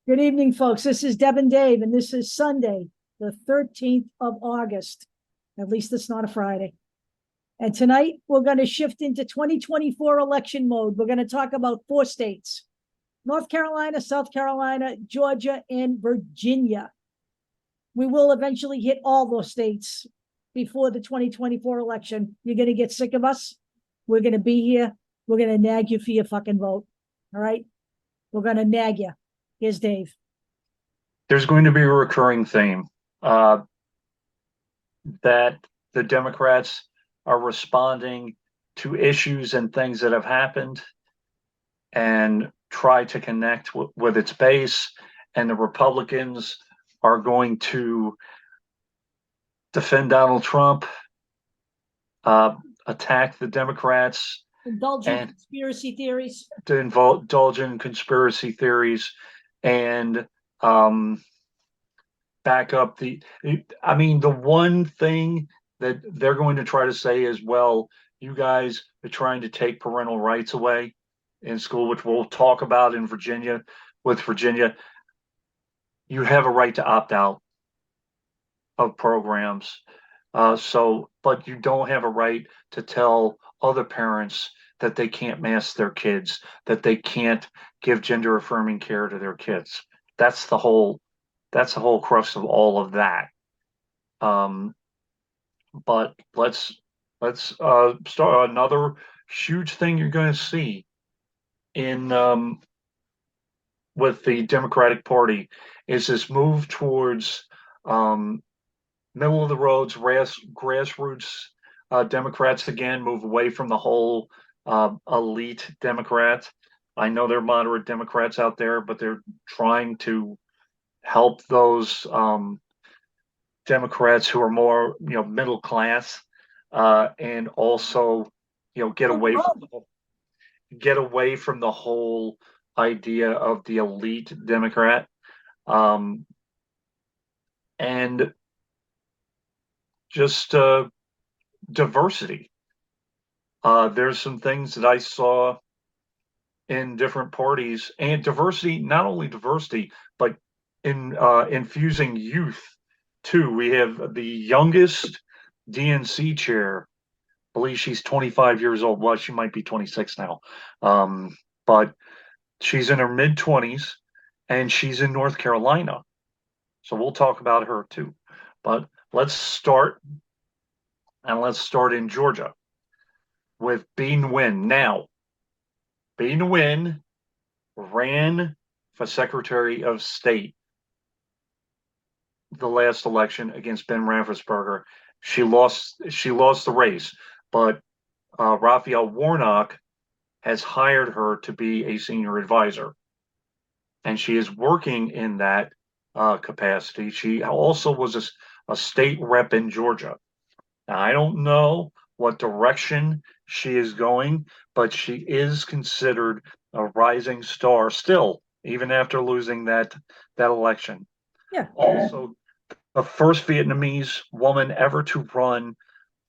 Good evening, folks. This is Deb and Dave, and this is Sunday, the 13th of August. At least it's not a Friday. And tonight, we're going to shift into 2024 election mode. We're going to talk about 4 states: North Carolina, South Carolina, Georgia, and Virginia. We will eventually hit all those states before the 2024 election. You're going to get sick of us. We're going to be here. We're going to nag you for your fucking vote. All right? We're going to nag you. Here's Dave. There's going to be a recurring theme that the Democrats are responding to issues and things that have happened and try to connect with its base, and the Republicans are going to defend Donald Trump, attack the Democrats, Indulge in conspiracy theories. to indulge in conspiracy theories and back up the one thing that they're going to try to say is, well, you guys are trying to take parental rights away in school, which we'll talk about in Virginia. With Virginia, you have a right to opt out of programs. But you don't have a right to tell other parents that they can't mask their kids, that they can't give gender affirming care to their kids. That's the whole crux of all of that. But let's start. Another huge thing you're going to see in with the Democratic Party is this move towards middle of the roads, grassroots Democrats again, move away from the whole elite Democrat. I know there are moderate Democrats out there, but they're trying to help those Democrats who are more, middle class, and also, get away from the whole idea of the elite Democrat, and just diversity. There's some things that I saw in different parties, and diversity, not only diversity, but in infusing youth too. We have the youngest DNC chair. I believe she's 25 years old. Well, she might be 26 now. But she's in her mid-20s, and she's in North Carolina. So we'll talk about her too. But let's start in Georgia with Bean Nguyen. Now, Bean Nguyen ran for Secretary of State the last election against Ben Raffensperger. She lost the race, but Raphael Warnock has hired her to be a senior advisor, and she is working in that capacity. She also was a state rep in Georgia. Now, I don't know what direction she is going, but she is considered a rising star still, even after losing that election. Yeah. Also, the first Vietnamese woman ever to run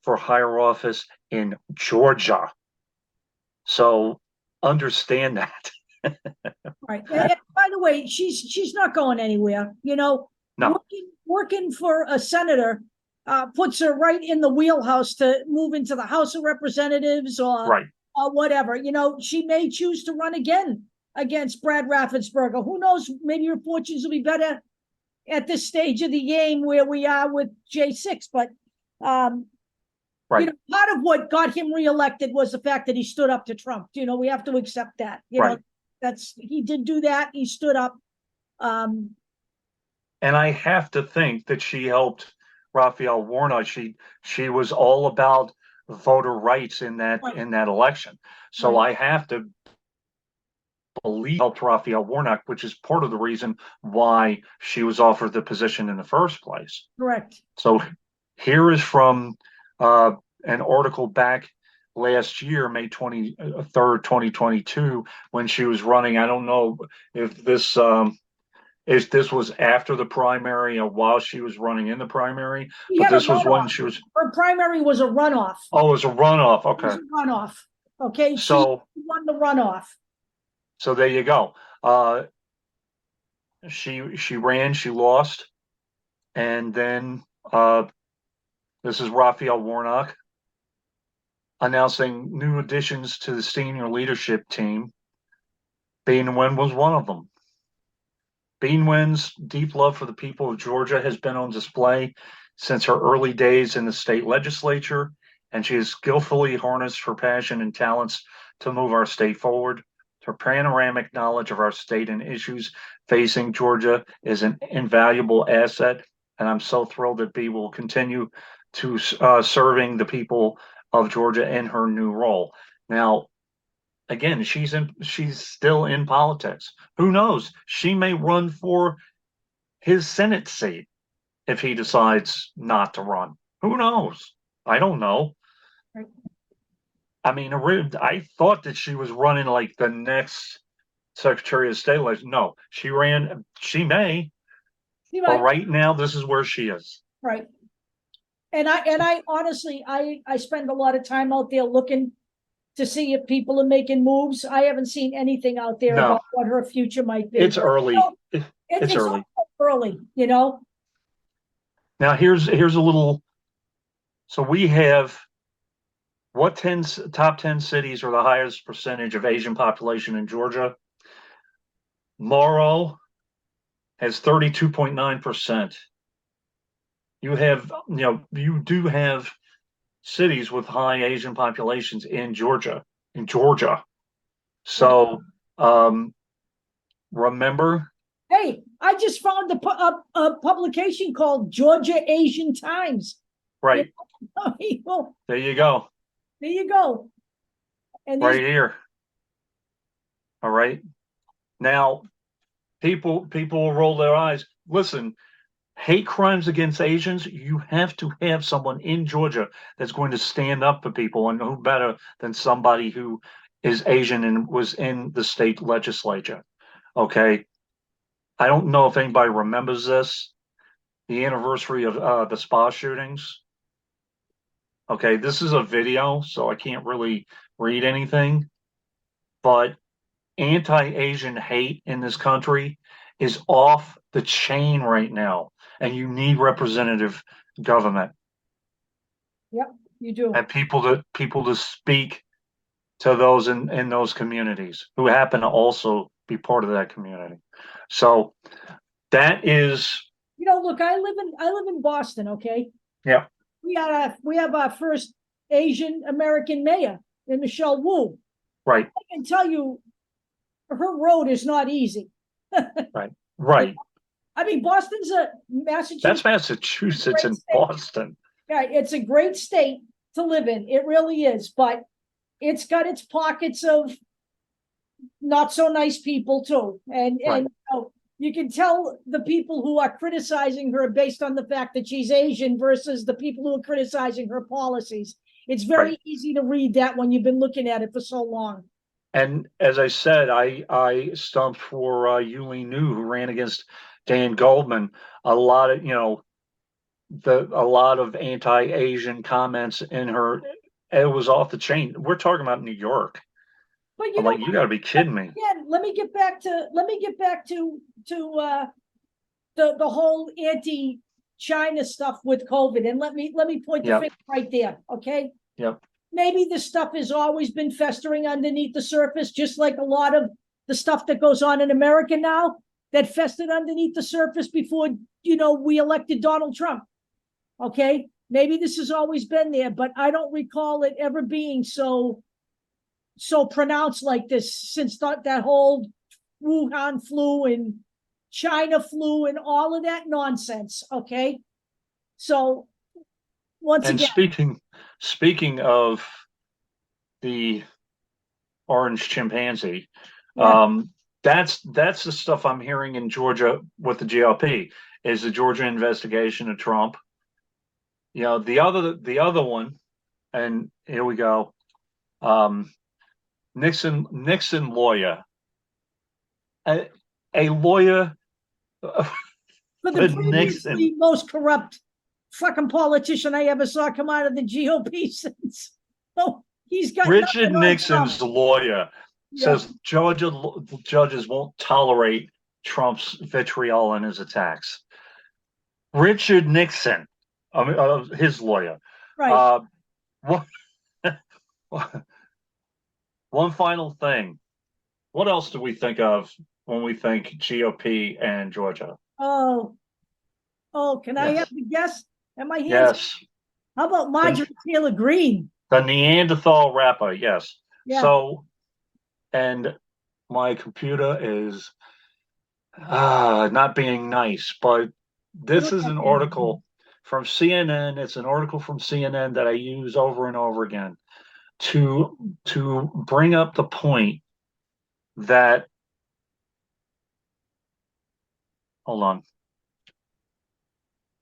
for higher office in Georgia. So understand that. Right. And by the way, she's not going anywhere. No. Working for a senator puts her right in the wheelhouse to move into the House of Representatives or whatever. She may choose to run again against Brad Raffensperger. Who knows? Maybe her fortunes will be better at this stage of the game where we are with J6. But part of what got him reelected was the fact that he stood up to Trump. We have to accept that. He did do that. He stood up. And I have to think that she helped Raphael Warnock. She was all about voter rights in that election. So I have to believe helped Raphael Warnock, which is part of the reason why she was offered the position in the first place. Correct. So here is from an article back last year, May 23rd, 2022, when she was running. I don't know if this was after the primary or while she was running in the primary, but this was when she was. Her primary was a runoff. Oh, it was a runoff. Okay. It was a runoff. Okay. So she won the runoff. So there you go. She ran, she lost, and then this is Raphael Warnock announcing new additions to the senior leadership team. Bean Wen was one of them. Bean Wen's deep love for the people of Georgia has been on display since her early days in the state legislature, and she has skillfully harnessed her passion and talents to move our state forward. Her panoramic knowledge of our state and issues facing Georgia is an invaluable asset, and I'm so thrilled that Bee will continue to serving the people of Georgia in her new role. Now, again, she's still in politics. Who knows? She may run for his Senate seat if he decides not to run. Who knows? I don't know. I mean, I thought that she was running like the next Secretary of State. Like, no, she ran. She may, but right now, this is where she is. Right. And I honestly, I spend a lot of time out there looking to see if people are making moves. I haven't seen anything out there about what her future might be. It's early. It's early. Early, you know. Now here's a little. So we have what top 10 cities are the highest percentage of Asian population in Georgia? Morrow has 32.9%. You do have cities with high Asian populations in Georgia. So remember. Hey, I just found a publication called Georgia Asian Times. Right. Well, there you go. There you go. And right here. All right. Now, people will roll their eyes. Listen, hate crimes against Asians, you have to have someone in Georgia that's going to stand up for people, and who better than somebody who is Asian and was in the state legislature. Okay. I don't know if anybody remembers this, the anniversary of the spa shootings. Okay, this is a video, so I can't really read anything, but anti-Asian hate in this country is off the chain right now, and you need representative government. Yep, you do. And people to speak to those in those communities who happen to also be part of that community. So that is, look, I live in Boston, okay? Yeah. We have our first Asian American mayor in Michelle Wu. Right. I can tell you her road is not easy. Right. I mean, Boston's Massachusetts. That's Massachusetts and Boston. Yeah, it's a great state to live in. It really is, but it's got its pockets of not so nice people too. And you can tell the people who are criticizing her based on the fact that she's Asian versus the people who are criticizing her policies. It's very easy to read that when you've been looking at it for so long. And as I said, I stumped for Yuli New, who ran against Dan Goldman. A lot of anti-Asian comments in her. It was off the chain. We're talking about New York. But I'm like, you got to be kidding me. Yeah, let me get back to the whole anti-China stuff with COVID, and let me point the finger right there, okay? Yep. Maybe this stuff has always been festering underneath the surface, just like a lot of the stuff that goes on in America now that festered underneath the surface before we elected Donald Trump. Okay, maybe this has always been there, but I don't recall it ever being so pronounced like this since that whole Wuhan flu and China flu and all of that nonsense. Okay, so once again, speaking of the orange chimpanzee, that's the stuff I'm hearing in Georgia with the GOP is the Georgia investigation of Trump. The other one, and here we go. Nixon lawyer, a lawyer for the previously most corrupt fucking politician I ever saw come out of the GOP since. Oh, he's got Richard Nixon's lawyer says Georgia judges won't tolerate Trump's vitriol and his attacks. Richard Nixon, his lawyer. Right. One, one final thing. What else do we think of when we think GOP and Georgia? Oh, can I have Yes. the guess? And my hands. Yes. How about Marjorie Taylor Greene? The Neanderthal rapper. Yes. Yeah. So, and my computer is not being nice, but this is an article from CNN. It's an article from CNN that I use over and over again to bring up the point that, hold on,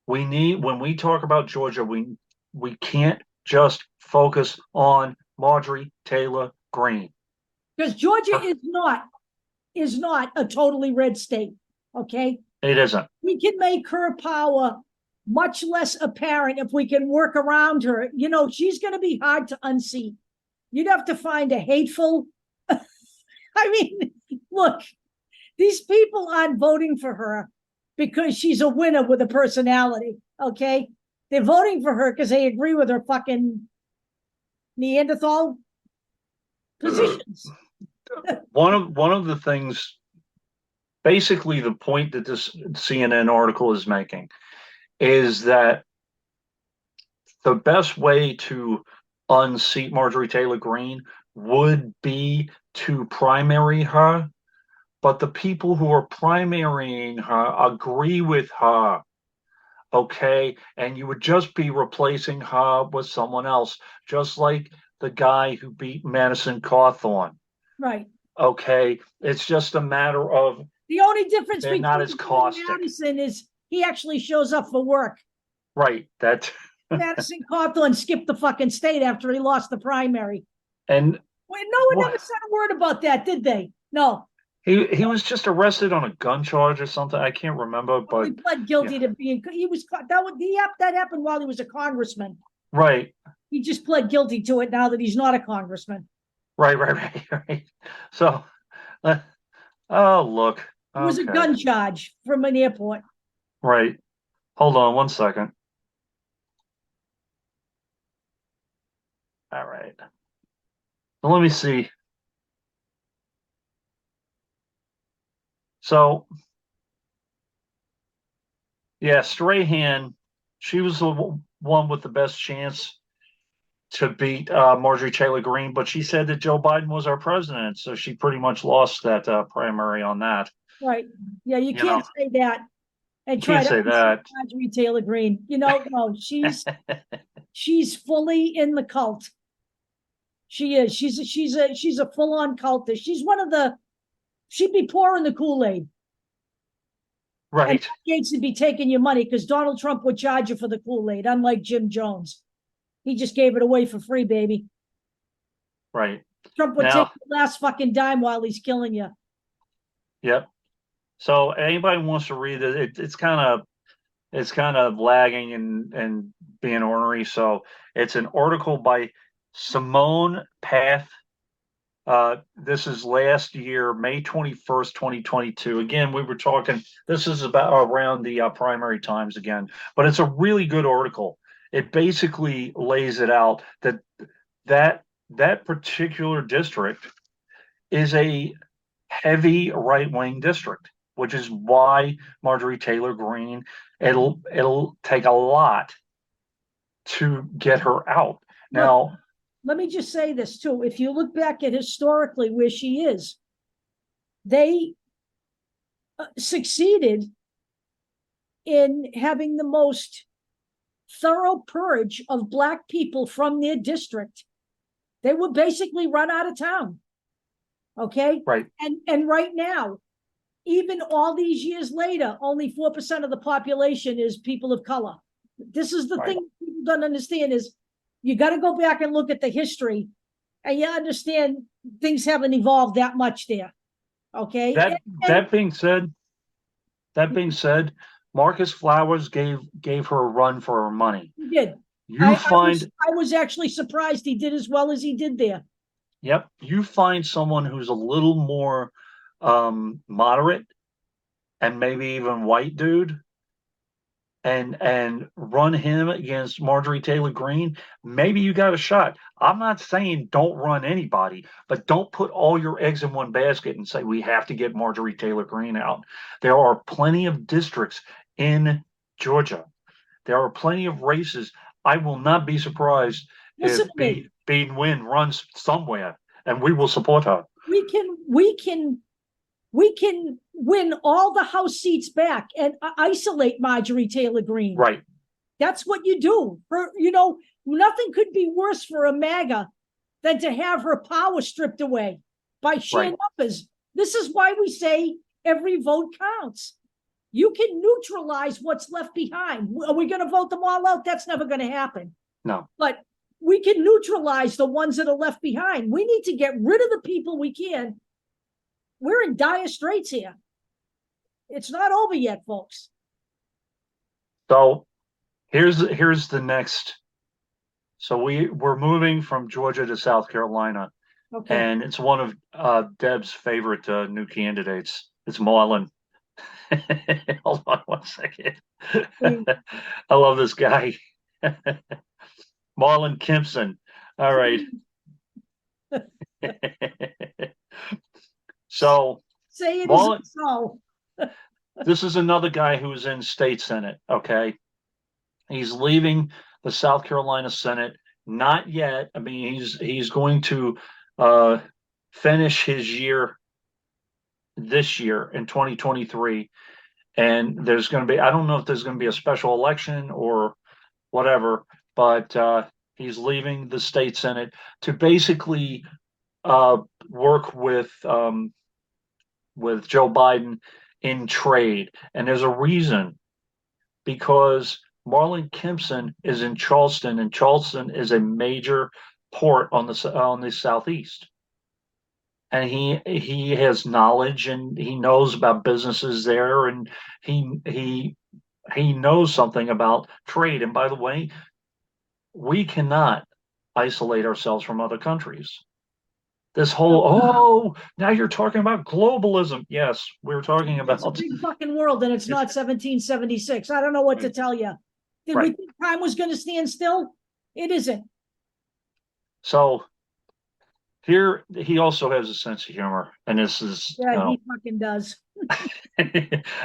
when we talk about Georgia, we can't just focus on Marjorie Taylor Greene. Because Georgia is not a totally red state. Okay. It isn't. We can make her power much less apparent if we can work around her. You know, she's going to be hard to unseat. You'd have to find a hateful. I mean, look, these people aren't voting for her because she's a winner with a personality. Okay. They're voting for her because they agree with her fucking Neanderthal positions. One of the things, basically the point that this CNN article is making is that the best way to unseat Marjorie Taylor Greene would be to primary her, but the people who are primarying her agree with her. Okay, and you would just be replacing her with someone else, just like the guy who beat Madison Cawthorn. Right. Okay, it's just a matter of the only difference between not as caustic. Madison is he actually shows up for work. Right. That Madison Cawthorn skipped the fucking state after he lost the primary. And no one ever said a word about that, did they? No. He was just arrested on a gun charge or something. I can't remember, but he pled guilty to being. He was that happened while he was a congressman. Right. He just pled guilty to it now that he's not a congressman. Right. So, oh look, it was a gun charge from an airport. Right. Hold on 1 second. All right. So let me see. So, yeah, Strahan, she was the one with the best chance to beat Marjorie Taylor Greene, but she said that Joe Biden was our president, so she pretty much lost that primary on that. Right. Yeah, you can't say that and try to say that Marjorie Taylor Greene. You know, no, she's fully in the cult. She is. She's a full-on cultist. She's one of the. She'd be pouring the Kool-Aid. Right. And Gates would be taking your money because Donald Trump would charge you for the Kool-Aid, unlike Jim Jones. He just gave it away for free, baby. Right. Trump would take the last fucking dime while he's killing you. Yep. So anybody wants to read it, it's kind of lagging and being ornery. So it's an article by Simone Path. This is last year, May 21st, 2022. Again, we were talking, this is about around the primary times again, but it's a really good article. It basically lays it out that particular district is a heavy right-wing district, which is why Marjorie Taylor Greene, it'll take a lot to get her out. Now, let me just say this too. If you look back at historically where she is, they succeeded in having the most thorough purge of Black people from their district. They were basically run out of town. Okay. Right. And right now, even all these years later, only 4% of the population is people of color. This is the thing people don't understand is you got to go back and look at the history and you understand things haven't evolved that much there. Okay. That being said, Marcus Flowers gave her a run for her money. He did. I was actually surprised he did as well as he did there. Yep. You find someone who's a little more moderate and maybe even white dude and run him against Marjorie Taylor Greene, maybe you got a shot. I'm not saying don't run anybody, but don't put all your eggs in one basket and say we have to get Marjorie Taylor Greene out. There are plenty of districts in Georgia. There are plenty of races. I will not be surprised Listen if to me. Bean Win runs somewhere, and we will support her. We can win all the House seats back and isolate Marjorie Taylor Greene. Right. That's what you do. Nothing could be worse for a MAGA than to have her power stripped away by sheer numbers. This is why we say every vote counts. You can neutralize what's left behind. Are we going to vote them all out? That's never going to happen. No. But we can neutralize the ones that are left behind. We need to get rid of the people we can. We're in dire straits here. It's not over yet, folks. So here's the next. So we're moving from Georgia to South Carolina, Okay. and it's one of Deb's favorite new candidates. It's Marlon. Hold on one second. I love this guy. Marlon Kimpson. All right. So say it Marlon, is so. This is another guy who's in state senate. Okay, he's leaving the South Carolina Senate. Not yet. I mean, he's going to finish his year this year in 2023, and there's going to be, I don't know if there's going to be a special election or whatever, but he's leaving the state senate to basically work with Joe Biden in trade. And there's a reason, because Marlon Kimpson is in Charleston, and Charleston is a major port on the southeast. And he has knowledge, and he knows about businesses there, and he knows something about trade. And by the way, we cannot isolate ourselves from other countries. This whole, now you're talking about globalism. Yes, we were talking about. It's a big fucking world, and it's not 1776. I don't know what to tell you. Did we think time was going to stand still? It isn't. So here, he also has a sense of humor, and this is he fucking does.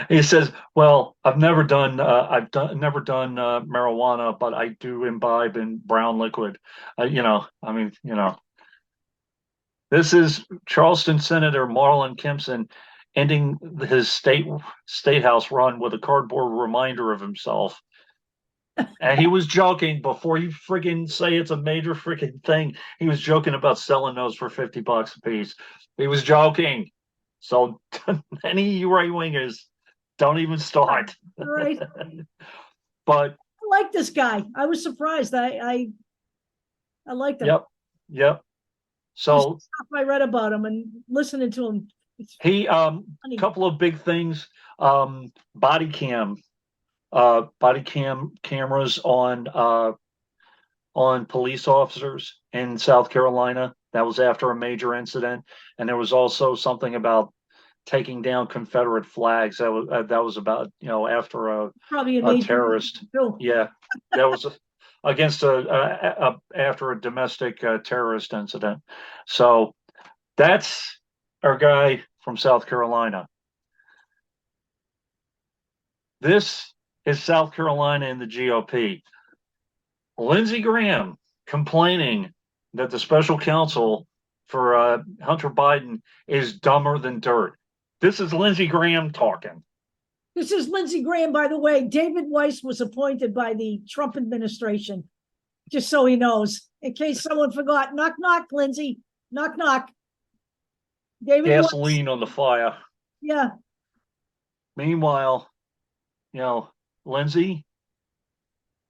He says, "Well, I've never done marijuana, but I do imbibe in brown liquid. This is Charleston Senator Marlon Kimpson ending his state house run with a cardboard reminder of himself." And he was joking before you friggin' say it's a major friggin' thing. He was joking about selling those for $50 a piece. He was joking. So any you right wingers, don't even start. Right. But I like this guy. I was surprised. I liked him. Yep. So I read about him and listening to him. He couple of big things. Body cameras on police officers in South Carolina. That was after a major incident, and there was also something about taking down Confederate flags. That was about after a terrorist. Yeah, that was against after a domestic terrorist incident. So that's our guy from South Carolina. This is South Carolina and the GOP. Lindsey Graham complaining that the special counsel for Hunter Biden is dumber than dirt. This is Lindsey Graham talking. This is Lindsey Graham, by the way. David Weiss was appointed by the Trump administration, just so he knows, in case someone forgot. Knock, knock, Lindsey. Knock, knock. David Gasoline Weiss on the fire. Yeah. Meanwhile, Lindsey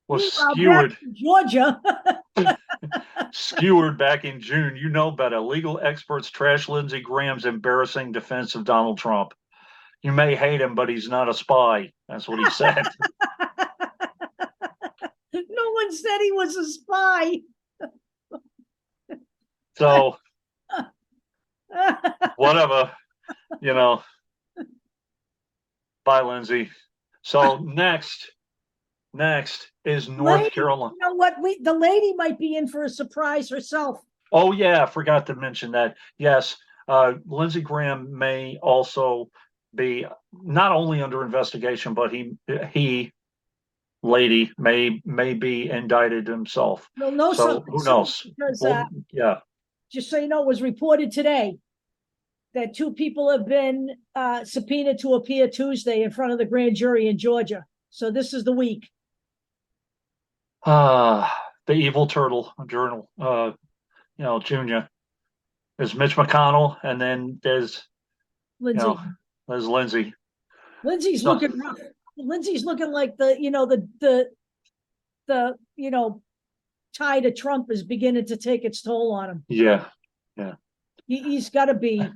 was skewered. Georgia. Skewered back in June. You know better. Legal experts trash Lindsey Graham's embarrassing defense of Donald Trump. You may hate him, but he's not a spy. That's what he said. No one said he was a spy. So, whatever, Bye, Lindsay. So next is North Lady, Carolina. you know what? The lady might be in for a surprise herself. Oh yeah, I forgot to mention that. Yes, Lindsey Graham may also be not only under investigation, but he lady may be indicted himself. You'll know So something who soon knows? because Well, yeah, just so you know, it was reported today that two people have been subpoenaed to appear Tuesday in front of the grand jury in Georgia. So this is the week. the evil turtle journal. Junior. There's Mitch McConnell, and then Lindsay. there's Lindsay. Lindsay's So looking rough. Lindsay's looking like the tie to Trump is beginning to take its toll on him. yeah, yeah. He's got to be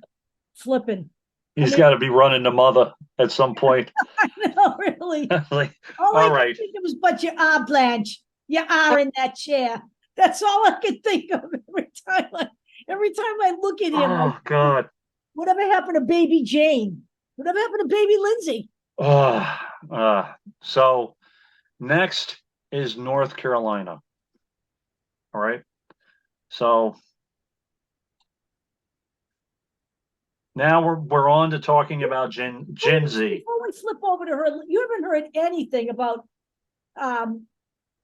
flipping. He's got to be running the mother at some point. I know, really. Like, All all I right. could think of was, but you are, Blanche. You are in that chair. That's all I can think of every time I look at him. Oh God. Whatever happened to baby Jane? Whatever happened to baby Lindsay? So next is North Carolina. All right. So now we're on to talking about Gen Z. Before we flip over to her, you haven't heard anything about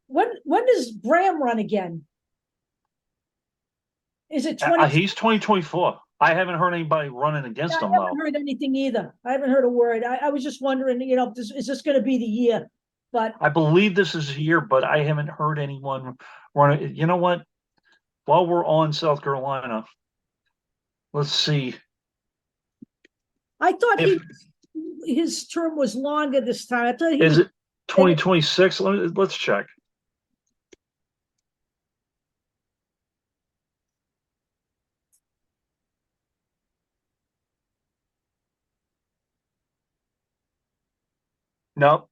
when does Graham run again? Is it 20? He's 2024. I haven't heard anybody running against him I haven't though. heard anything either. I haven't heard a word. I was just wondering, is this going to be the year? But I believe this is a year, but I haven't heard anyone run. You know what? While we're on South Carolina, let's see. I thought his term was longer this time. I thought Is it 2026? Let's check. No,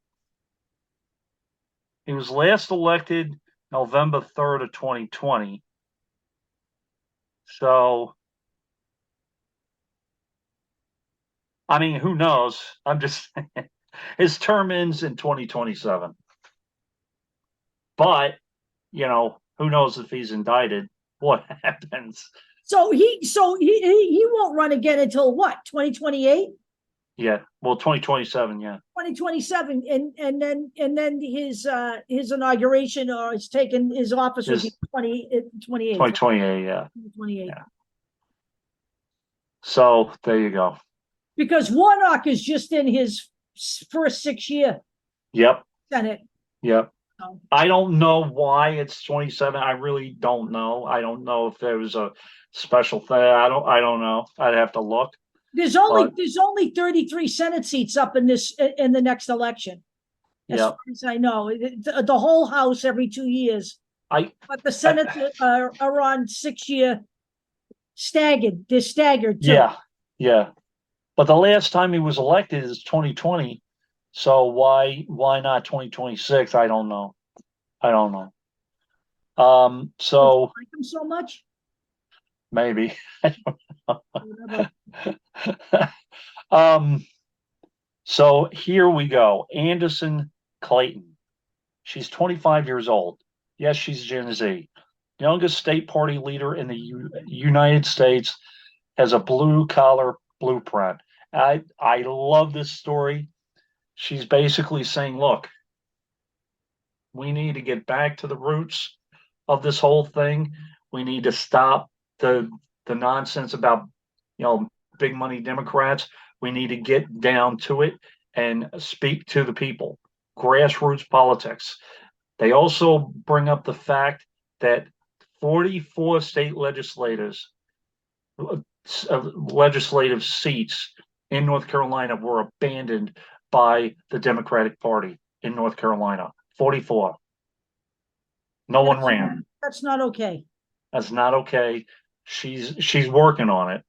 he was last elected November 3rd of 2020. So, I mean, who knows? I'm just his term ends in 2027. But, who knows if he's indicted? What happens? So he won't run again until what? 2028? Yeah. Well, 2027, yeah. 2027, and then his inauguration or his office will be 2028. 2028, yeah. 2028. Yeah. So there you go. Because Warnock is just in his first 6 year Yep. Senate. Yep. So, I don't know why it's 27. I really don't know. I don't know if there was a special thing. I don't know. I'd have to look. there's only 33 Senate seats up in the next election. As far as I know, the whole House every 2 years. But the Senate are on 6 year staggered. They're staggered too. Yeah. But the last time he was elected is 2020. So why not 2026? I don't know. So like him so much. maybe. So here we go. Anderson Clayton. She's 25 years old. Yes, she's Gen Z. Youngest state party leader in the United States, has a blue collar blueprint. I love this story. She's basically saying, look, we need to get back to the roots of this whole thing. We need to stop the nonsense about big money Democrats. We need to get down to it and speak to the people. Grassroots politics. They also bring up the fact that 44 state legislative seats in North Carolina were abandoned by the Democratic Party in North Carolina. 44. No one ran. That's not okay. That's not okay. She's working on it.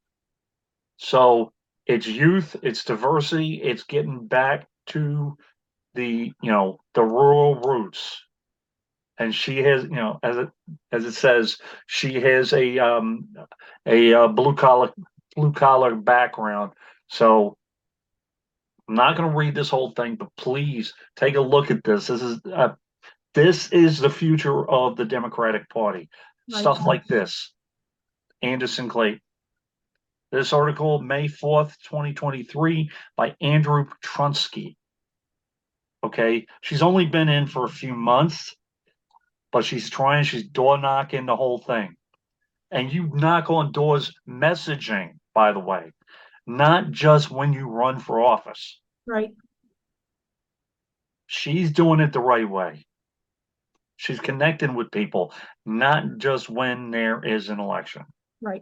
So it's youth, it's diversity, it's getting back to the rural roots. And she has, as it says, she has a blue collar background. So I'm not going to read this whole thing, but please take a look at this. This is the future of the Democratic Party. Right. Stuff like this. Anderson Clayton. This article, May 4th, 2023, by Andrew Petrunsky. Okay, she's only been in for a few months, but she's door knocking the whole thing. And you knock on doors messaging, by the way, not just when you run for office. Right. She's doing it the right way. She's connecting with people, not just when there is an election. Right.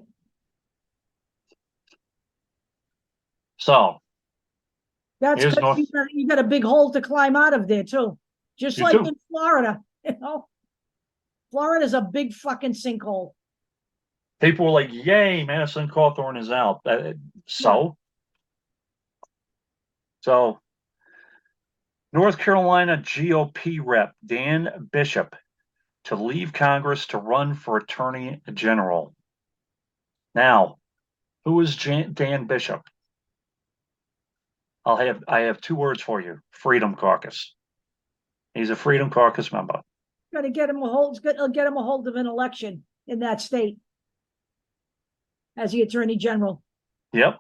So That's here's because North. you got a big hole to climb out of there too. Just You like do. in Florida, Florida's a big fucking sinkhole. People were like, "Yay, Madison Cawthorn is out." So North Carolina GOP rep Dan Bishop to leave Congress to run for Attorney General. Now, who is Dan Bishop? I have two words for you: Freedom Caucus. He's a Freedom Caucus member. Got to get him a hold. Get him a hold of an election in that state as the Attorney General. Yep.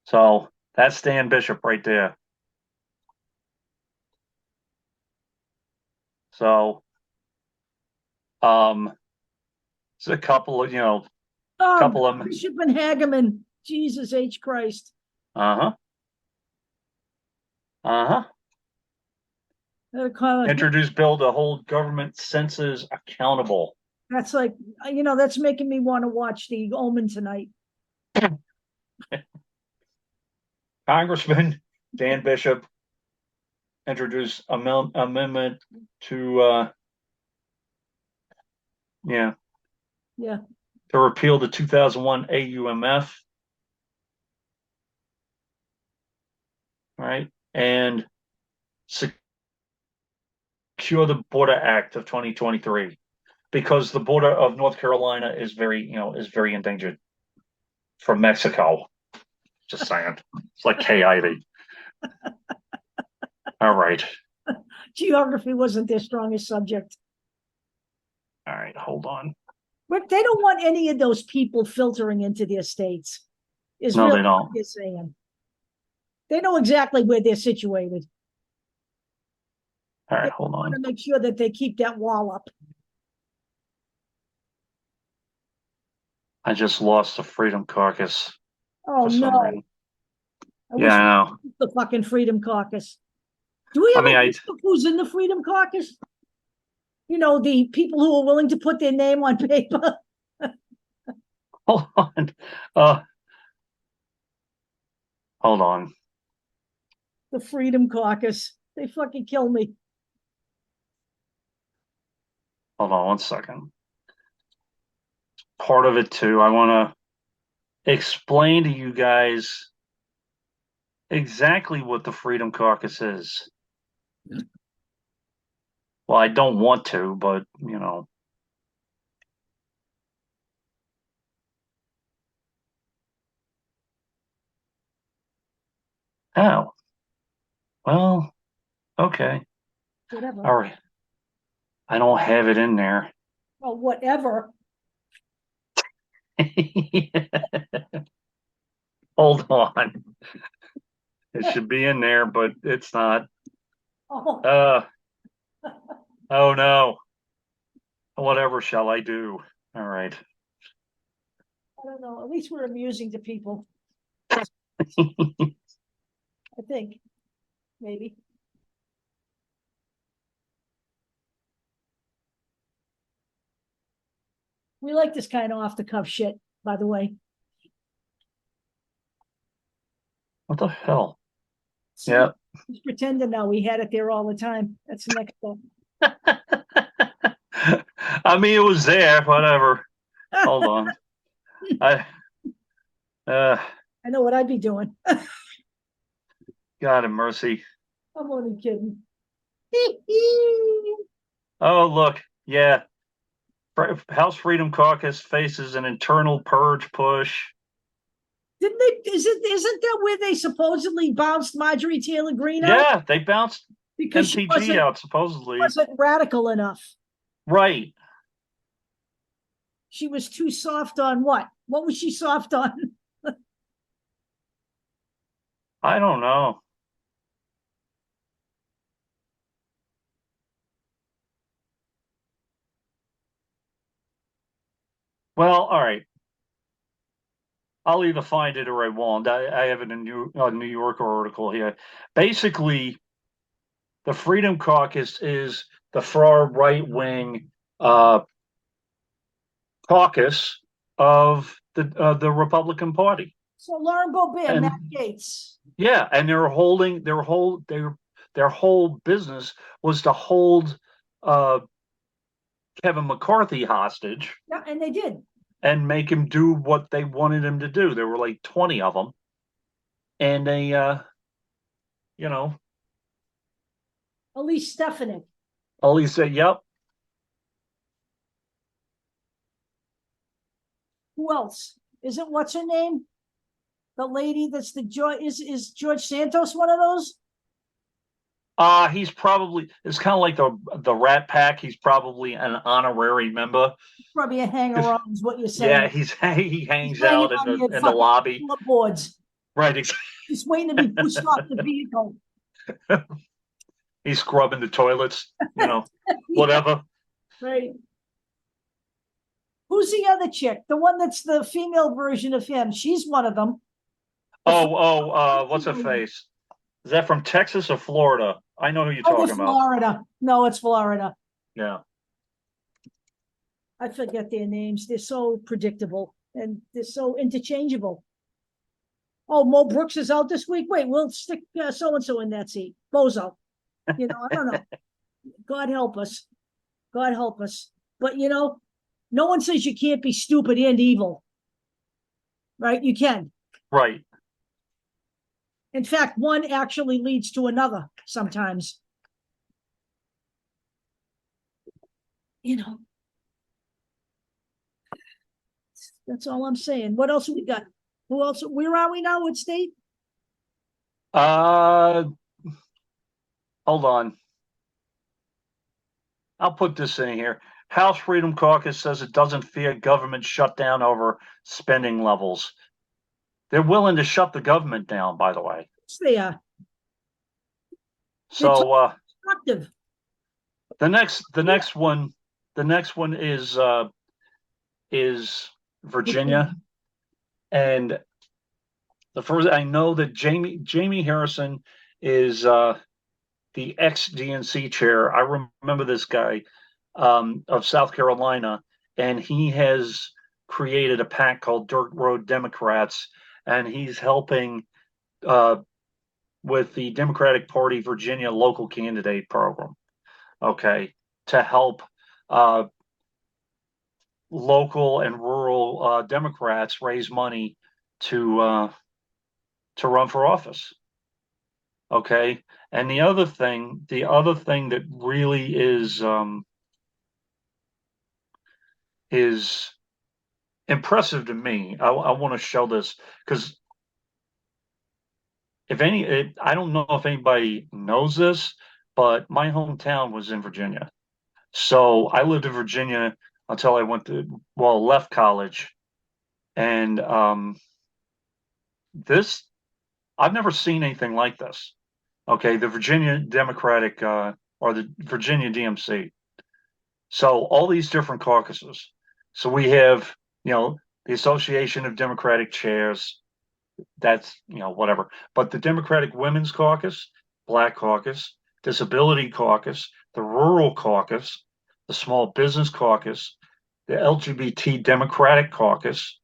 So that's Dan Bishop right there. So, it's a couple of couple of Bishop and Hageman. Jesus H. Christ. Uh-huh. Introduce bill to hold government census accountable. That's like, that's making me want to watch The Omen tonight. Congressman Dan Bishop introduced amendment to to repeal the 2001 AUMF, right, and secure the Border Act of 2023, because the border of North Carolina is very endangered from Mexico. Just saying, it's like K-Ivy. All right. Geography wasn't their strongest subject. All right, hold on. But they don't want any of those people filtering into their states. No, really they don't. What they're saying. They know exactly where they're situated. All right, hold on. They want to make sure that they keep that wall up. I just lost the Freedom Caucus. Oh no! Yeah, I know. The fucking Freedom Caucus. Do we have a list of who's in the Freedom Caucus? The people who are willing to put their name on paper. Hold on. Hold on. The Freedom Caucus. They fucking kill me. Hold on 1 second. Part of it too, I want to explain to you guys exactly what the Freedom Caucus is. Well, I don't want to, but Oh. Well, okay. Whatever. All right. I don't have it in there. Well, whatever. Hold on. It should be in there, but it's not. Oh no. Whatever shall I do? All right. I don't know. At least we're amusing to people. I think. Maybe. We like this kind of off the cuff shit, by the way. What the hell? See, yeah. He's pretending now we had it there all the time. That's the next step. I mean, it was there, whatever. Hold on. I know what I'd be doing. God have mercy. I'm only kidding. Oh, look. Yeah. House Freedom Caucus faces an internal purge push. Didn't they? Isn't that where they supposedly bounced Marjorie Taylor Greene out Yeah, they bounced because she MTG out supposedly. wasn't radical enough? Right. She was too soft on what? What was she soft on? I don't know. Well, all right. I'll either find it or I won't. I have it in a New Yorker article here. Basically, the Freedom Caucus is the far right wing caucus of the Republican Party. So Lauren Boebert, Matt And Gaetz. yeah, and their whole business was to hold uh, Kevin McCarthy hostage. Yeah, and they did. And make him do what they wanted him to do. There were like 20 of them. And they, you know, Elise Stefanik. Ollie said, yep. Who else? Isn't what's her name? The lady that's the George is George Santos one of those? He's probably, it's kind of like the Rat Pack. He's probably an honorary member. Probably a hanger on is what you're saying. Yeah, he hangs out in the lobby. Boards. Right. He's waiting to be pushed off the vehicle. He's scrubbing the toilets, whatever. Right. Who's the other chick? The one that's the female version of him. She's one of them. What's her face? Is that from Texas or Florida? I know who you're talking about. Florida. No, it's Florida. Yeah. I forget their names. They're so predictable and they're so interchangeable. Oh, Mo Brooks is out this week. Wait, we'll stick so-and-so in that seat. Bozo. I don't know. God help us. God help us. But, no one says you can't be stupid and evil. Right? You can. Right. In fact, one actually leads to another sometimes. That's all I'm saying. What else we got? Who else? Where are we now? What state? Hold on. I'll put this in here. House Freedom Caucus says it doesn't fear government shutdown over spending levels. They're willing to shut the government down, by the way. Yes, they are. So Constructive. the next one is Virginia. And the first, I know that Jamie Harrison is the ex-DNC chair. I remember this guy of South Carolina, and he has created a PAC called Dirt Road Democrats, and he's helping with the Democratic Party Virginia local candidate program, okay, to help local and rural Democrats raise money to run for office. Okay, and the other thing that really is impressive to me. I want to show this because I don't know if anybody knows this, but my hometown was in Virginia. So I lived in Virginia until I left college. And I've never seen anything like this. Okay, the Virginia Democratic or the Virginia DMC. So all these different caucuses. So we have, the Association of Democratic Chairs. That's, whatever. But the Democratic Women's Caucus, Black Caucus, Disability Caucus, the Rural Caucus, the Small Business Caucus, the LGBT Democratic Caucus,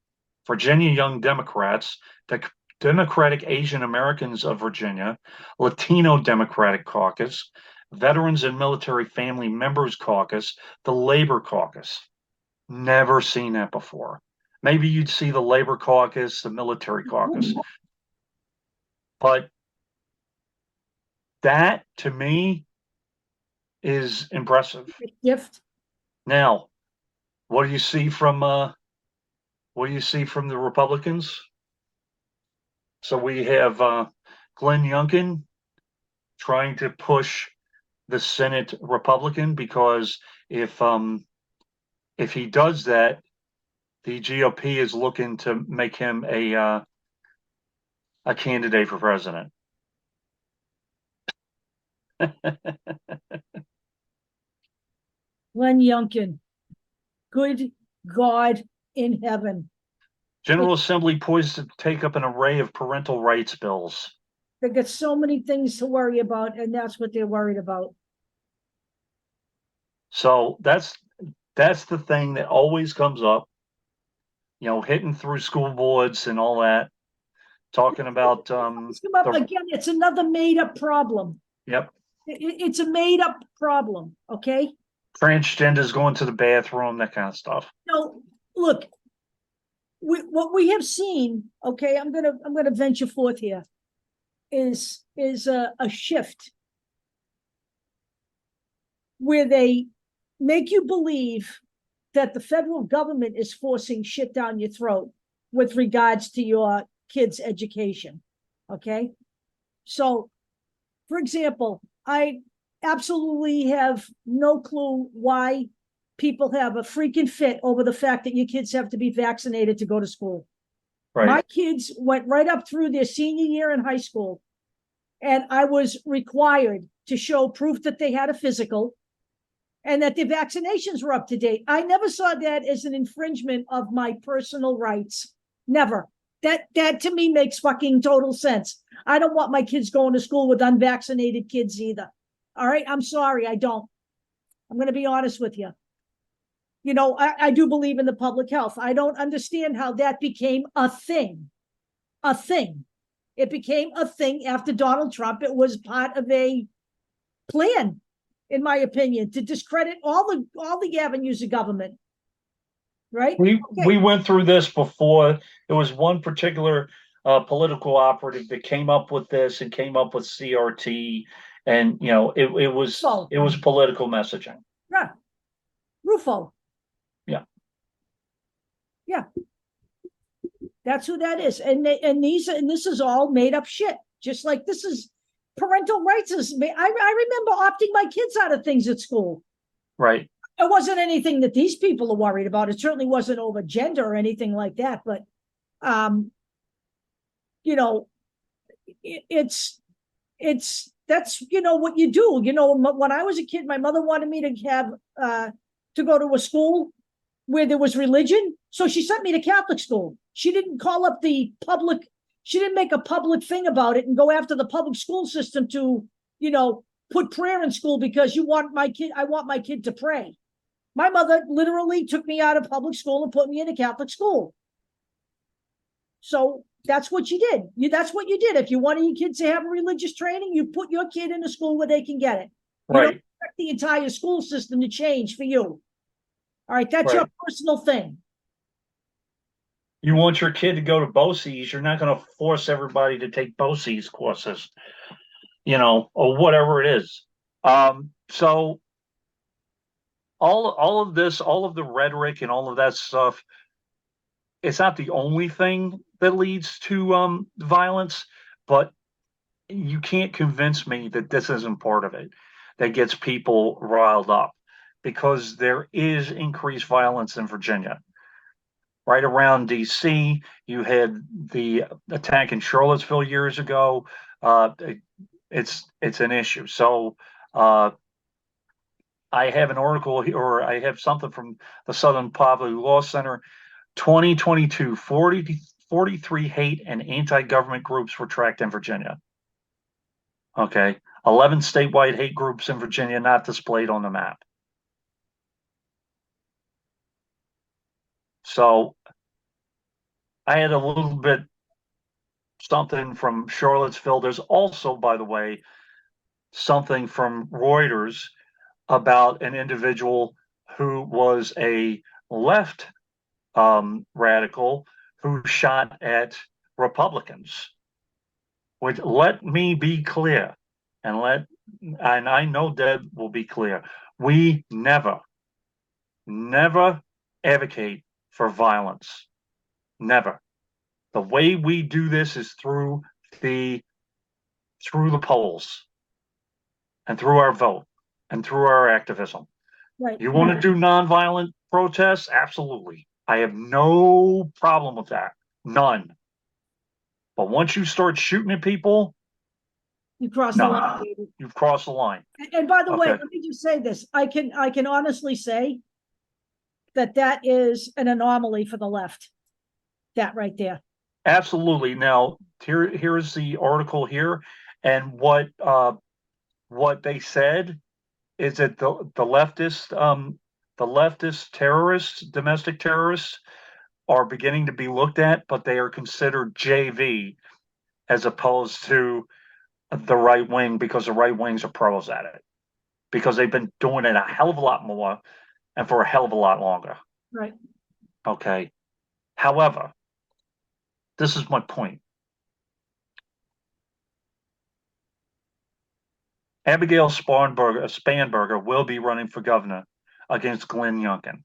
Virginia Young Democrats, the Democratic Asian Americans of Virginia, Latino Democratic Caucus, Veterans and Military Family Members Caucus, the Labor Caucus. Never seen that before. Maybe you'd see the Labor Caucus, the Military Caucus. But that, to me, is impressive. Gift. Now, what do you see from the Republicans? So we have Glenn Youngkin trying to push the Senate Republican because if he does that, the GOP is looking to make him a candidate for president. Glenn Youngkin. Good God in heaven. General Assembly poised to take up an array of parental rights bills. They got so many things to worry about, and that's what they're worried about. So that's the thing that always comes up, hitting through school boards and all that, talking about Come up again. It's another made-up problem. Yep. It's a made-up problem. Okay. Transgenders going to the bathroom, that kind of stuff. No, look, what we have seen. Okay, I'm gonna venture forth here. Is a shift where they make you believe that the federal government is forcing shit down your throat with regards to your kids' education. Okay. So, for example, I absolutely have no clue why people have a freaking fit over the fact that your kids have to be vaccinated to go to school. Right. My kids went right up through their senior year in high school, and I was required to show proof that they had a physical and that their vaccinations were up to date. I never saw that as an infringement of my personal rights. Never. That to me makes fucking total sense. I don't want my kids going to school with unvaccinated kids either. All right. I'm sorry. I don't. I'm going to be honest with you. I do believe in the public health. I don't understand how that became a thing. A thing. It became a thing after Donald Trump. It was part of a plan, in my opinion, to discredit all the avenues of government. Right? We went through this before. There was one particular political operative that came up with this and came up with CRT, and it was political messaging. Yeah, Rufo. Yeah, yeah. That's who that is, and this is all made up shit. Just like this is parental rights. I remember opting my kids out of things at school. Right. It wasn't anything that these people are worried about. It certainly wasn't over gender or anything like that. But, that's what you do. When I was a kid, my mother wanted me to have to go to a school where there was religion, so she sent me to Catholic school. She didn't call up the public. She didn't make a public thing about it and go after the public school system to, put prayer in school because I want my kid to pray. My mother literally took me out of public school and put me in a Catholic school. So that's what you did. That's what you did. If you wanted your kids to have religious training, you put your kid in a school where they can get it. You don't expect the entire school system to change for you. All right, that's your personal thing. You want your kid to go to BOCES, you're not going to force everybody to take BOCES courses, or whatever it is. So all of this, all of the rhetoric and all of that stuff, it's not the only thing that leads to violence, but you can't convince me that this isn't part of it that gets people riled up, because there is increased violence in Virginia. Right around DC, you had the attack in Charlottesville years ago. It's an issue. So I have an article here, or I have something from the Southern Poverty Law Center. 2022, 43 hate and anti-government groups were tracked in Virginia. Okay. 11 statewide hate groups in Virginia not displayed on the map. So I had a little bit something from Charlottesville. There's also, by the way, something from Reuters about an individual who was a left radical who shot at Republicans. Which, let me be clear, and I know Deb will be clear. We never advocate for violence. Never. The way we do this is the through the polls and through our vote and through our activism. Right. You want to do nonviolent protests? Absolutely. I have no problem with that. None. But once you start shooting at people, You cross the line, no, baby. you've crossed the line. And by the way, Okay. let me just say this. I can honestly say that is an anomaly for the left. That right there. Absolutely. Now, here's the article here, and what they said is that the leftist terrorists, domestic terrorists, are beginning to be looked at, but they are considered JV as opposed to the right wing, because the right wings are pros at it, because they've been doing it a hell of a lot more and for a hell of a lot longer. Right. Okay. However, this is my point. Abigail Spanberger will be running for governor against Glenn Youngkin.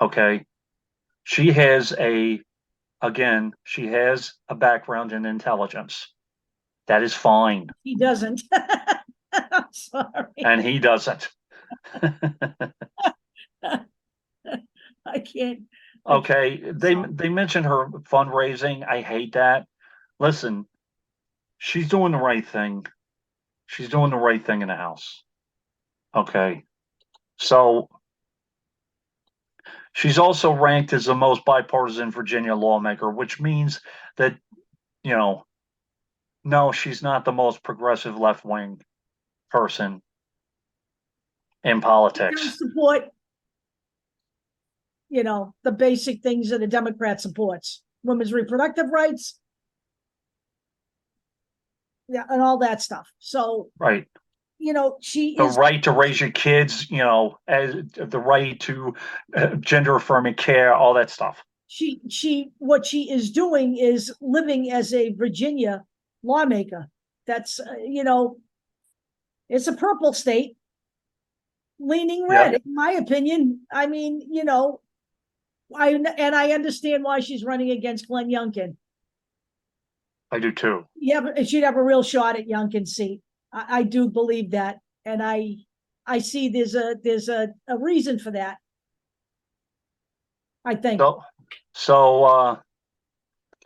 Okay. She has a background in intelligence. That is fine. He doesn't. I'm sorry. And he doesn't. I can't. Okay. They mentioned her fundraising. I hate that. Listen, she's doing the right thing. She's doing the right thing in the House. Okay. So she's also ranked as the most bipartisan Virginia lawmaker, which means that, no, she's not the most progressive left wing person in politics. Support, the basic things that a Democrat supports: women's reproductive rights, yeah, and all that stuff. So, right. She the is right to raise your kids, as the right to gender affirming care, all that stuff. What she is doing is living as a Virginia lawmaker. That's it's a purple state leaning red, in my opinion. I mean, I understand why she's running against Glenn Youngkin. I do too. Yeah, but she'd have a real shot at Youngkin's seat. I do believe that, and I see there's a reason for that. I think so.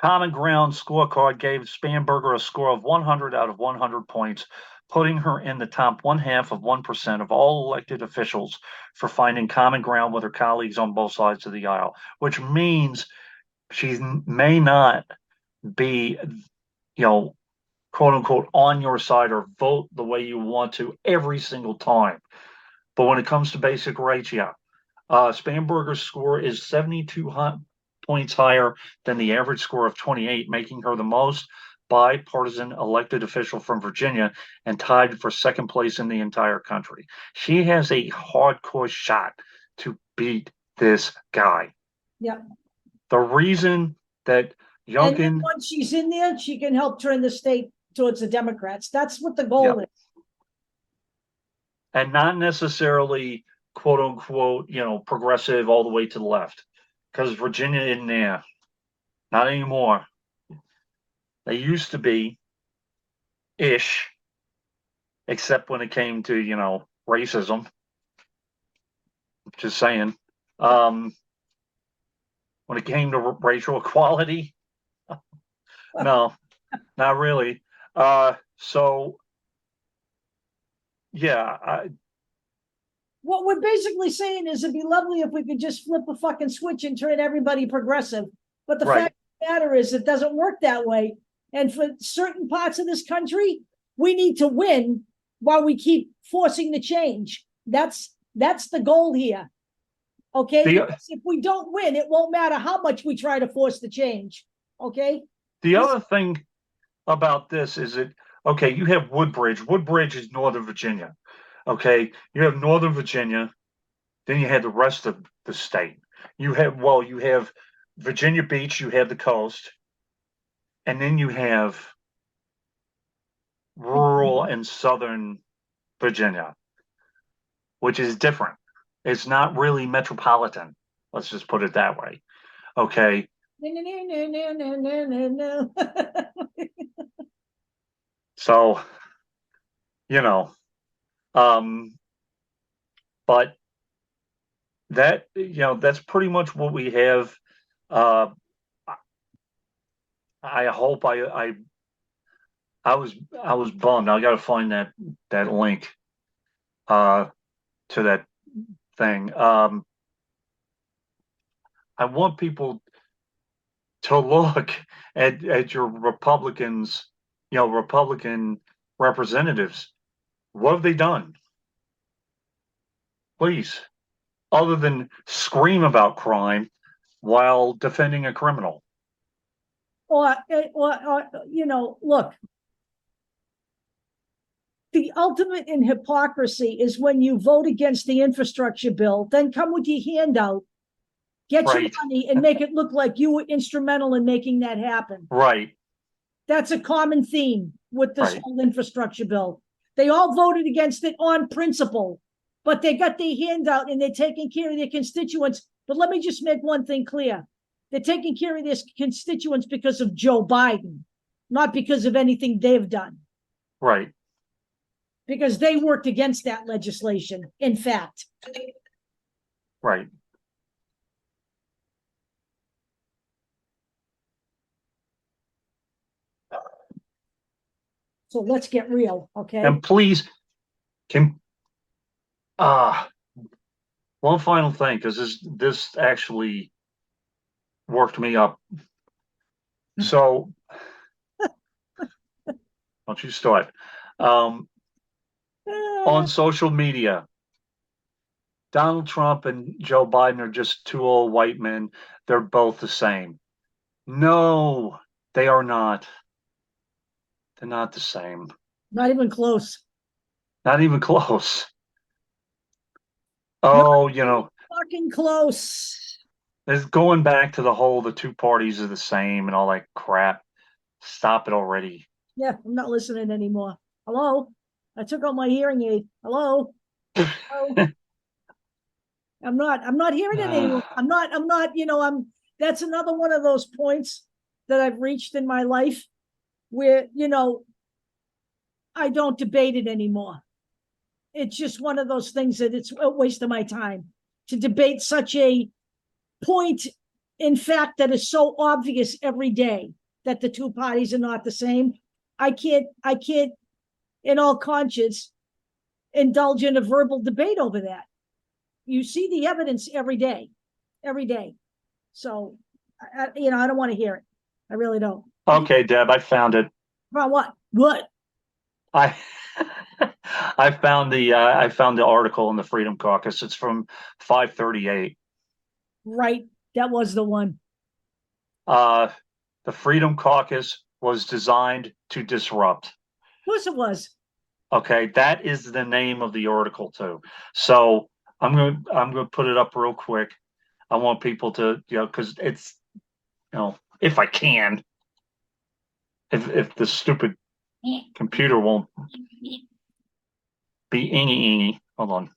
Common Ground scorecard gave Spanberger a score of 100 out of 100 points, putting her in the top 0.5% of all elected officials for finding common ground with her colleagues on both sides of the aisle, which means she may not be, quote unquote, on your side or vote the way you want to every single time. But when it comes to basic rights, yeah. Spanberger's score is 72 points higher than the average score of 28, making her the most bipartisan elected official from Virginia and tied for second place in the entire country. She has a hardcore shot to beat this guy. Yeah. The reason that Youngkin, and once she's in there, she can help turn the state towards the Democrats. That's what the goal is. And not necessarily, quote unquote, progressive all the way to the left, because Virginia isn't there. Not anymore. They used to be ish, except when it came to, racism. Just saying. When it came to racial equality, no, not really. So, yeah. What we're basically saying is it'd be lovely if we could just flip a fucking switch and turn everybody progressive. But the fact of the matter is it doesn't work that way. And for certain parts of this country, we need to win while we keep forcing the change. That's the goal here. Okay? Because if we don't win, it won't matter how much we try to force the change. Okay? The other thing about this is that, okay, you have Woodbridge. Woodbridge is Northern Virginia. Okay, you have Northern Virginia, then you have the rest of the state. You have Virginia Beach, you have the coast, and then you have rural and southern Virginia, which is different. It's not really metropolitan. Let's just put it that way. Okay. No. So, you know, um, but that, that's pretty much what we have. Uh, I hope I was bummed. I got to find that link uh to that thing. I want people to look at your Republicans, Republican representatives. What have they done? Please, other than scream about crime while defending a criminal. Or look, the ultimate in hypocrisy is when you vote against the infrastructure bill, then come with your hand out, get your Right, money, and make it look like you were instrumental in making that happen. right, That's a common theme with this right, whole infrastructure bill. They all voted against it on principle, but they got their hand out and they're taking care of their constituents. But let me just make one thing clear. They're taking care of their constituents because of Joe Biden, not because of anything they've done. right, Because they worked against that legislation, in fact. right. So let's get real, okay? And please, can uh one final thing, because this actually worked me up. So don't you start. Um, on social media, Donald Trump and Joe Biden are just two old white men. They're both the same. No, they are not. They're not the same. Not even close. Not even close. Not Oh, fucking close. it's going back to the two parties are the same and all that crap. Stop it already. Yeah, I'm not listening anymore. Hello? I took out my hearing aid. Hello? Hello? I'm not hearing it anymore. That's another one of those points that I've reached in my life where, I don't debate it anymore. It's just one of those things that it's a waste of my time to debate such a point, in fact, that is so obvious every day that the two parties are not the same. I can't, in all conscience, indulge in a verbal debate over that. You see the evidence every day. So, I don't want to hear it. I really don't. Okay, Deb, I found it. About what? What? I I found the article in the Freedom Caucus. It's from 538. Right. That was the one. Uh, the Freedom Caucus was designed to disrupt. Of course it was. Okay, that is the name of the article too. So I'm gonna put it up real quick. I want people to, because it's, if I can, if the stupid computer won't be ingy. Hold on.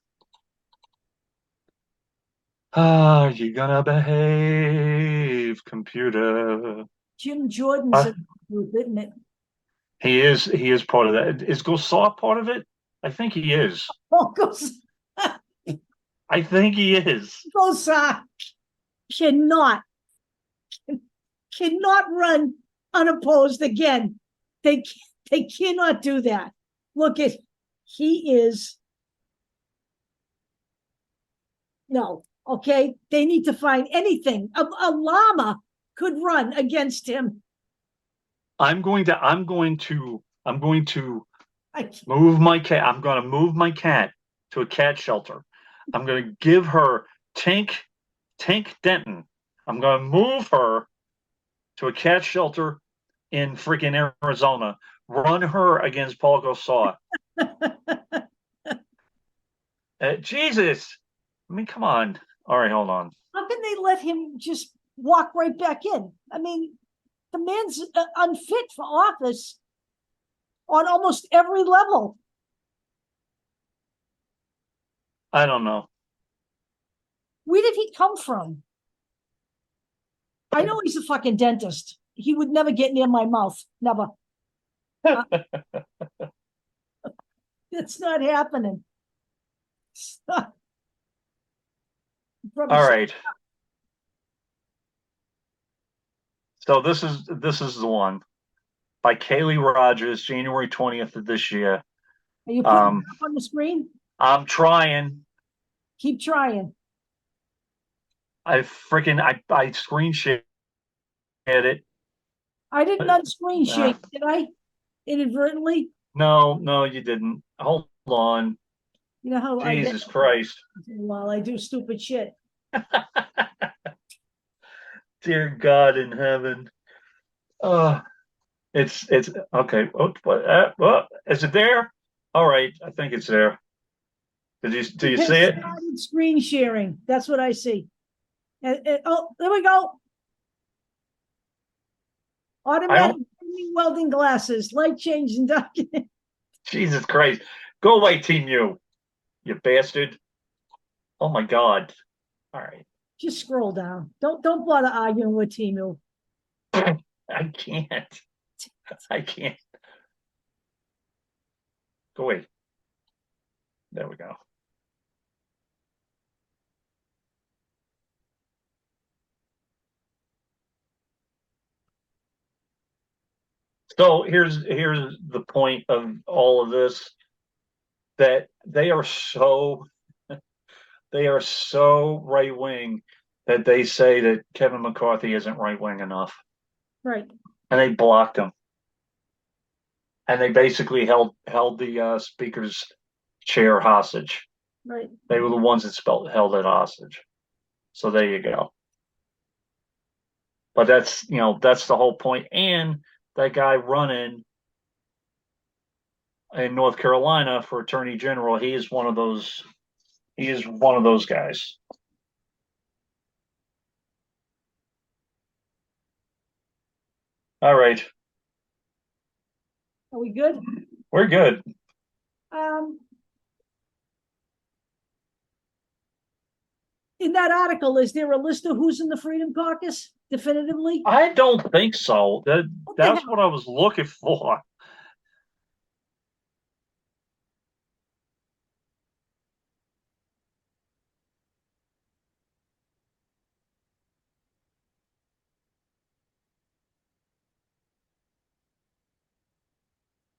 Ah, you gonna behave, computer. Jim Jordan's in the group, isn't it? He is part of that. Is Gosar part of it? I think he is. Oh, goes, I think he is. goes, cannot, cannot run unopposed again. They they cannot do that. Look at he is no okay. They need to find anything. A llama could run against him. I'm going to I, move my cat. I'm going to move my cat to a cat shelter. I'm going to give her Tink Denton. I'm going to move her to a cat shelter in freaking Arizona. Run her against Paul Gosar. Jesus. I mean, come on. All right, hold on. how can they let him just walk right back in? I mean, the man's unfit for office on almost every level. I don't know. Where did he come from? I know he's a fucking dentist. He would never get near my mouth. Never. Uh, it's not happening. All All right. So this is the one by Kaylee Rogers, January 20th of this year. Are you putting it up on the screen? I'm trying. Keep trying. I screen shared it. I didn't unscreen share, did I? Inadvertently? No, you didn't. Hold on. You know how Jesus Christ. While I do stupid shit. Dear God in heaven. It's okay. Is it there? All right, I think it's there. Do you see it? Screen sharing. That's what I see. Oh, there we go. Automatic welding glasses, light change and document. Jesus Christ. Go away, Team you bastard. Oh my God. All right. Just scroll down. Don't bother arguing with Team U. I can't. I can't. Go away. There we go. So here's the point of all of this, that they are so right wing that they say that Kevin McCarthy isn't right wing enough. Right. And they blocked him. And they basically held the speaker's chair hostage. Right. They were the ones that held it hostage. So there you go. But that's the whole point. And that guy running in North Carolina for Attorney General, he is one of those guys. All right. Are we good? We're good. In that article, is there a list of who's in the Freedom Caucus definitively? I don't think so. That's what I was looking for.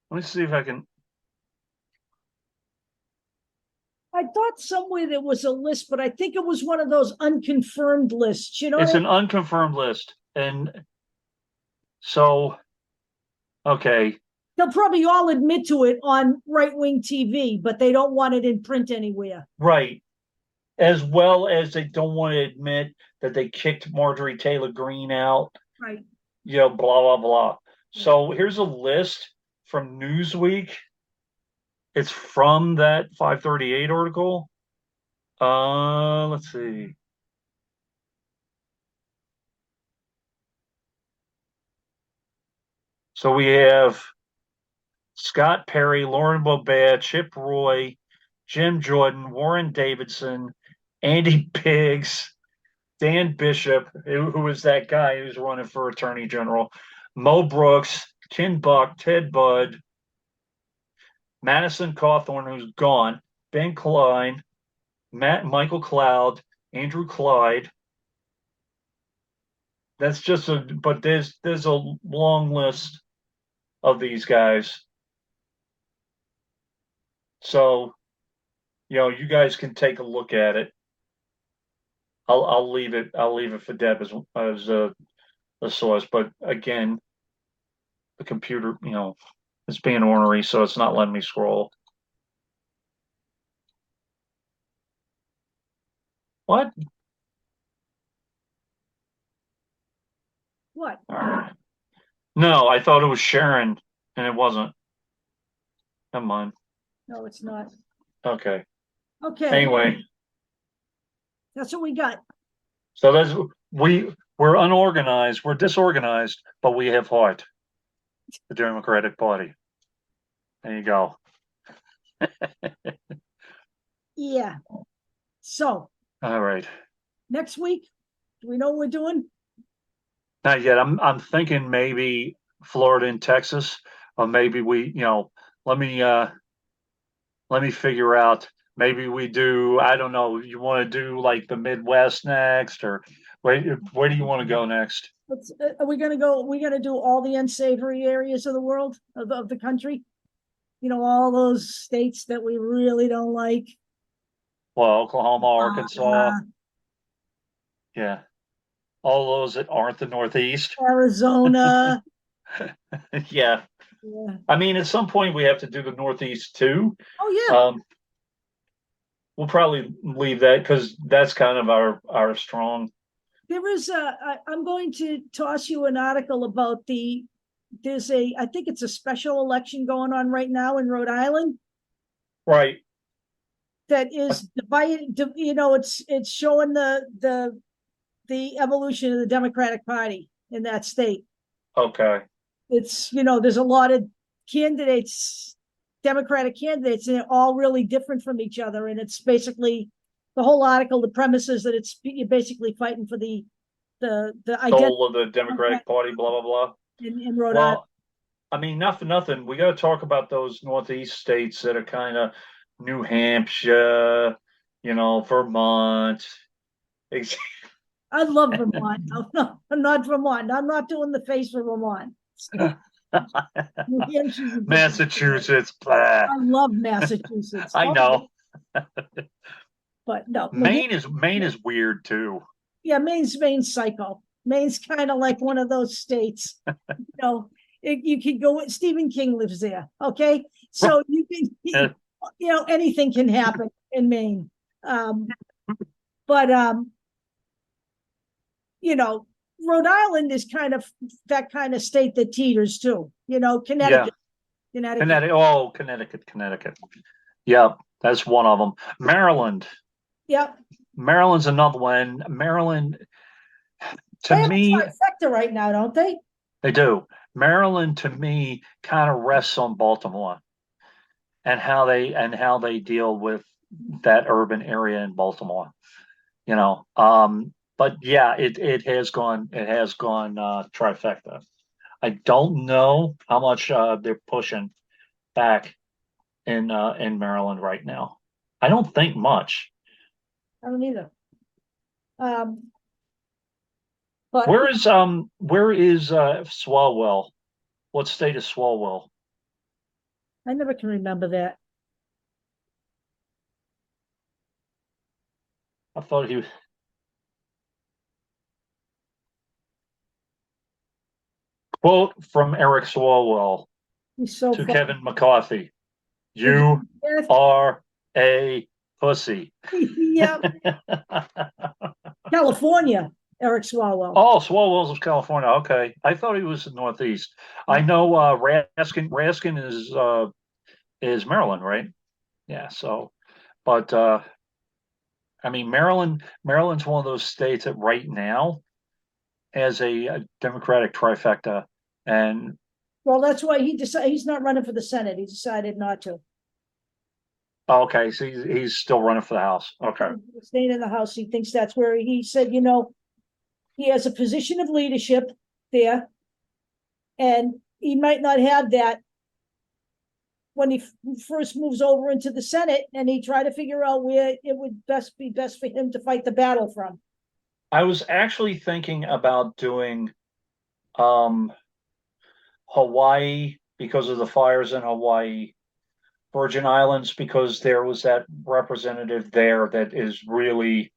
Let me see if I can. I thought somewhere there was a list, but I think it was one of those unconfirmed lists. You know, it's an unconfirmed list, and so okay. They'll probably all admit to it on right-wing TV, but they don't want it in print anywhere. Right. As well as they don't want to admit that they kicked Marjorie Taylor Greene out. Right. Blah, blah, blah. So here's a list from Newsweek. It's from that 538 article. Let's see. So we have Scott Perry, Lauren Boebert, Chip Roy, Jim Jordan, Warren Davidson, Andy Biggs, Dan Bishop, who is that guy who's running for Attorney General, Mo Brooks, Ken Buck, Ted Budd, Madison Cawthorn, who's gone, Ben Klein, Michael Cloud, Andrew Clyde. That's just but there's a long list of these guys. So, you guys can take a look at it. I'll leave it for Deb as a source. But again, the computer, it's being ornery, so it's not letting me scroll. What? What? No, I thought it was Sharon, and it wasn't. Never mind. No, it's not. Okay. Okay. Anyway. That's what we got. So we're unorganized, we're disorganized, but we have heart. The Democratic Party. There you go. Yeah. So. All right. Next week, do we know what we're doing? Not yet. I'm thinking maybe Florida and Texas, or maybe let me let me figure out. Maybe we do. I don't know. You want to do like the Midwest next, or where do you want to go next? Are we gonna go? We're gonna do all the unsavory areas of the world of the country. All those states that we really don't like. Well, Oklahoma, Arkansas, Uh, yeah, all those that aren't the Northeast. Arizona. Yeah, Yeah. I mean, at some point we have to do the Northeast too. Oh yeah. Um, we'll probably leave that because that's kind of our strong. I'm going to toss you an article about I think it's a special election going on right now in Rhode Island Right. that is divided. It's showing the evolution of the Democratic Party in that state. Okay. There's a lot of candidates, Democratic candidates, and they're all really different from each other. And it's basically the whole article. The premise is that you're basically fighting for the identity Soul of the Democratic Party, blah blah blah. in Rhode Island. Well, I mean, not for nothing. We got to talk about those Northeast states that are kind of New Hampshire, Vermont. I love Vermont. I'm not Vermont. I'm not doing the face for Vermont. New Hampshire's a different story. Massachusetts. Blah. I love Massachusetts. I know. But no, Maine is weird too. yeah, Maine's psycho. Maine's kind of like one of those states. You could go. Stephen King lives there. Okay, so you can, anything can happen in Maine. But Rhode Island is kind of that kind of state that teeters too. Connecticut. Yeah. Connecticut. Yeah, that's one of them. Maryland. Yep. Maryland's another one. Maryland, to they me, have a trifecta right now, don't they? they do. Maryland, to me, kind of rests on Baltimore and how they deal with that urban area in Baltimore. But yeah, it has gone trifecta. I don't know how much they're pushing back in Maryland right now. I don't think much. I don't either. But where is Swalwell? What state is Swalwell? I never can remember that. I thought he was. Quote from Eric Swalwell He's so to fun. Kevin McCarthy: "You are a pussy." Yeah. California, Eric Swalwell. Oh, Swalwell's of California. Okay, I thought he was the Northeast. I know Raskin is Maryland, right? Yeah. So, but I mean, Maryland's one of those states that right now has a Democratic trifecta, and Well, that's why he decided he's not running for the Senate. He decided not to. okay, so he's still running for the House. Okay. Staying in the House, he thinks that's where he said, he has a position of leadership there, and he might not have that when he first moves over into the Senate, and he tried to figure out where it would be best for him to fight the battle from. I was actually thinking about doing Hawaii because of the fires in Hawaii, Virgin Islands because there was that representative there that is really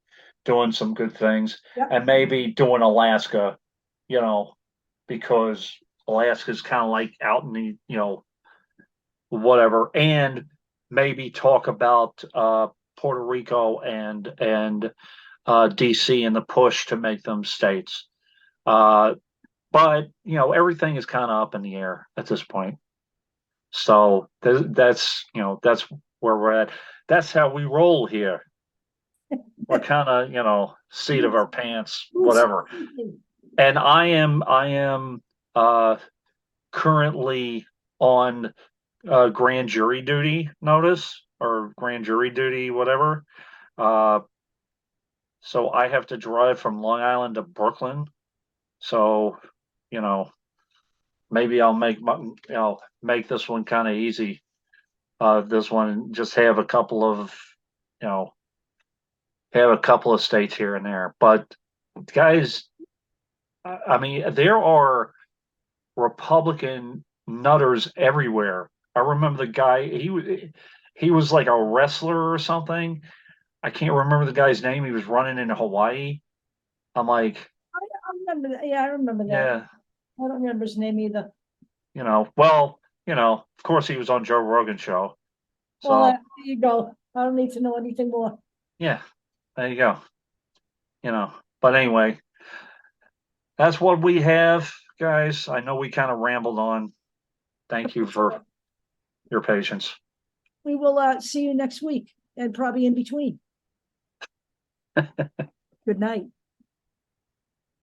doing some good things, Yep. and maybe doing Alaska, because Alaska's kind of like out in the, whatever, and maybe talk about Puerto Rico and DC and the push to make them states. But everything is kind of up in the air at this point. So that's where we're at. That's how we roll here. We're kind of seat of our pants, whatever. And I am currently on grand jury duty notice or grand jury duty, whatever. So I have to drive from Long Island to Brooklyn So, maybe I'll make this one kind of easy. This one just have a couple of, you know, have a couple of states here and there. But guys, I mean, there are Republican nutters everywhere. I remember the guy, he was like a wrestler or something. I can't remember the guy's name. He was running in Hawaii. I'm like, I remember that. Yeah, I remember that. yeah, I don't remember his name either. well, of course he was on Joe Rogan's show. Well, So, there you go. I don't need to know anything more. yeah, there you go. You know, but anyway, that's what we have, guys. I know we kind of rambled on. Thank you for your patience. We will see you next week and probably in between. Good night.